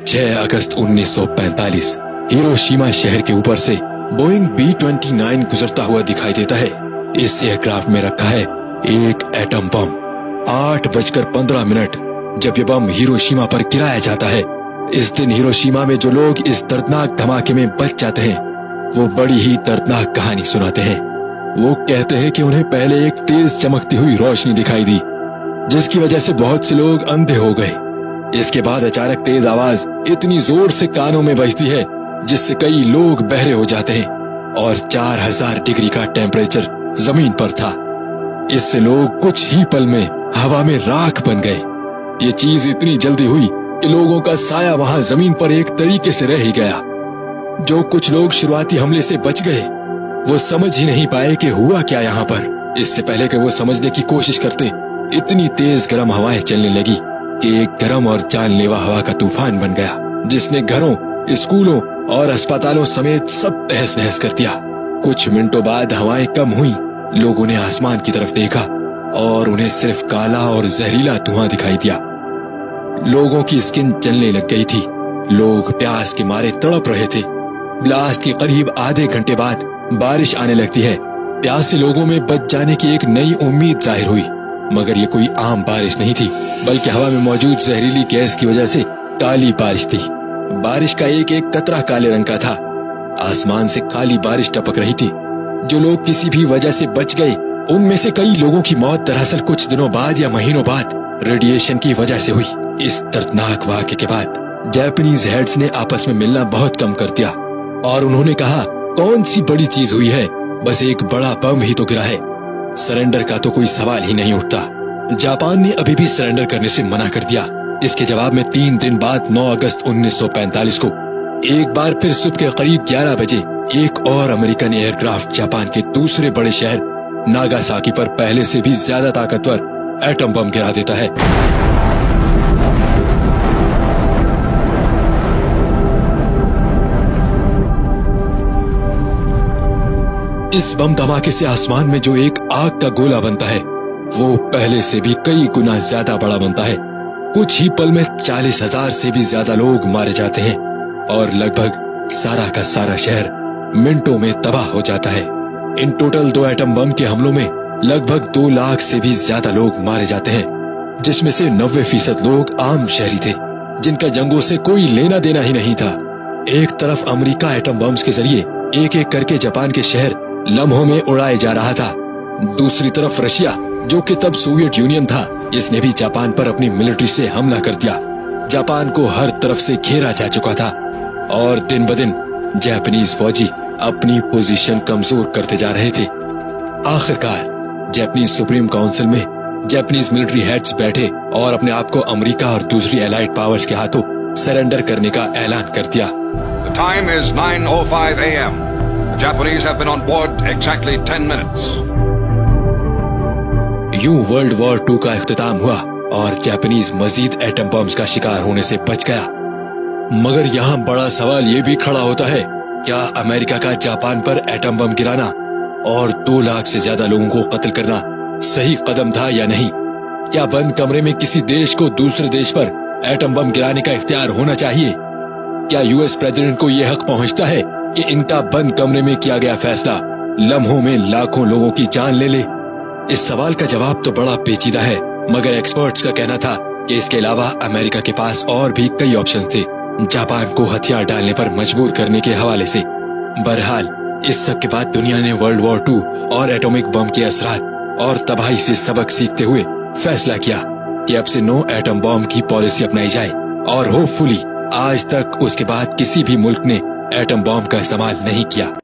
6 अगस्त 1945 Hiroshima शहर के ऊपर से बोइंग B-29 गुजरता हुआ दिखाई देता है। इस एयरक्राफ्ट में रखा है एक एटम बम। 8:15 जब ये बम हिरोशिमा पर गिराया जाता है। इस दिन हिरोशिमा में जो लोग इस दर्दनाक धमाके में बच जाते हैं वो बड़ी ही दर्दनाक कहानी सुनाते हैं। वो कहते हैं कि उन्हें पहले एक तेज चमकती हुई रोशनी दिखाई दी जिसकी वजह से बहुत से लोग अंधे हो गए। इसके बाद अचानक तेज आवाज इतनी जोर से कानों में बजती है जिससे कई लोग बहरे हो जाते हैं और 4000 डिग्री का टेम्परेचर जमीन पर था। इससे लोग कुछ ही पल में हवा में राख बन गए। ये चीज इतनी जल्दी हुई कि लोगों का साया वहां जमीन पर एक तरीके से रह ही गया। जो कुछ लोग शुरुआती हमले से बच गए वो समझ ही नहीं पाए कि हुआ क्या यहाँ पर। इससे पहले कि वो समझने की कोशिश करते इतनी तेज गर्म हवाएं चलने लगी कि एक गर्म और जानलेवा हवा का तूफान बन गया जिसने घरों, स्कूलों और अस्पतालों समेत सब तहस नहस कर दिया। कुछ मिनटों बाद हवाएं कम हुई। लोगों ने आसमान की तरफ देखा और उन्हें सिर्फ काला और जहरीला धुआं दिखाई दिया। लोगों की स्किन जलने लग गई थी। लोग प्यास के मारे तड़प रहे थे। ब्लास्ट के करीब आधे घंटे बाद बारिश आने लगती है। प्यासे लोगों में बच जाने की एक नई उम्मीद जाहिर हुई, मगर ये कोई आम बारिश नहीं थी बल्कि हवा में मौजूद जहरीली गैस की वजह से काली बारिश थी। बारिश का एक एक कतरा काले रंग का था। आसमान से काली बारिश टपक रही थी। जो लोग किसी भी वजह से बच गए उनमें से कई लोगों की मौत दरअसल कुछ दिनों बाद या महीनों बाद रेडिएशन की वजह से हुई। इस दर्दनाक वाक़े के बाद जापानीज हेड्स ने आपस में मिलना बहुत कम कर दिया और उन्होंने कहा, कौन सी बड़ी चीज हुई है, बस एक बड़ा बम ही तो गिरा है। सरेंडर का तो कोई सवाल ही नहीं उठता। जापान ने अभी भी सरेंडर करने से मना कर दिया। इसके जवाब में 3 दिन बाद 9 अगस्त 1945 को एक बार फिर सुबह के करीब 11 बजे एक और अमेरिकन एयरक्राफ्ट जापान के दूसरे बड़े शहर नागासाकी पर पहले से भी ज्यादा ताकतवर एटम बम गिरा देता है। इस बम धमाके से आसमान में जो एक आग का गोला बनता है वो पहले से भी कई गुना ज्यादा बड़ा बनता है। कुछ ही पल में 40,000 से भी ज्यादा लोग मारे जाते हैं और लगभग सारा का सारा शहर मिनटों में तबाह हो जाता है। इन टोटल 2 एटम बम के हमलों में लगभग 2 लाख से भी ज्यादा लोग मारे जाते हैं, जिसमें से 90% लोग आम शहरी थे जिनका जंगों से कोई लेना देना ही नहीं था। एक तरफ अमेरिका एटम बम्स के जरिए एक एक करके जापान के शहर लम्हों में उड़ाए जा रहा था। दूसरी तरफ रशिया, जो कि तब सोवियत यूनियन था, इसने भी जापान पर अपनी मिलिट्री से हमला कर दिया। जापान को हर तरफ से घेरा जा चुका था और दिन ब दिन जापानीज फौजी अपनी पोजीशन कमजोर करते जा रहे थे। आखिरकार जापानीज सुप्रीम काउंसिल में जापानीज मिलिट्री हेड्स बैठे और अपने आप को अमेरिका और दूसरी एलाइड पावर्स के हाथों सरेंडर करने का ऐलान कर दिया। The time is 9:05 a.m. The Japanese have been on board exactly 10 minutes. यूं वर्ल्ड वॉर 2 का इख्तिताम हुआ और जापानीज मजीद एटम बम्स का शिकार होने से बच गया। मगर यहाँ बड़ा सवाल ये भी खड़ा होता है, क्या अमेरिका का जापान पर एटम बम गिराना और 2 लाख से ज्यादा लोगों को कत्ल करना सही कदम था या नहीं? क्या बंद कमरे में किसी देश को दूसरे देश पर एटम बम गिराने का इख्तियार होना चाहिए? क्या यूएस प्रेसिडेंट को यह हक पहुंचता है कि इनका बंद कमरे में किया गया फैसला लम्हों में लाखों लोगों की जान ले ले? इस सवाल का जवाब तो बड़ा पेचीदा है, मगर एक्सपर्ट्स का कहना था कि इसके अलावा अमेरिका के पास और भी कई ऑप्शंस थे जापान को हथियार डालने पर मजबूर करने के हवाले से। बहरहाल इस सब के बाद दुनिया ने वर्ल्ड वॉर 2 और एटॉमिक बम के असरात और तबाही से सबक सीखते हुए फैसला किया कि अब से नो एटम बम की पॉलिसी अपनाई जाए और होपफुली आज तक उसके बाद किसी भी मुल्क ने एटम बम का इस्तेमाल नहीं किया।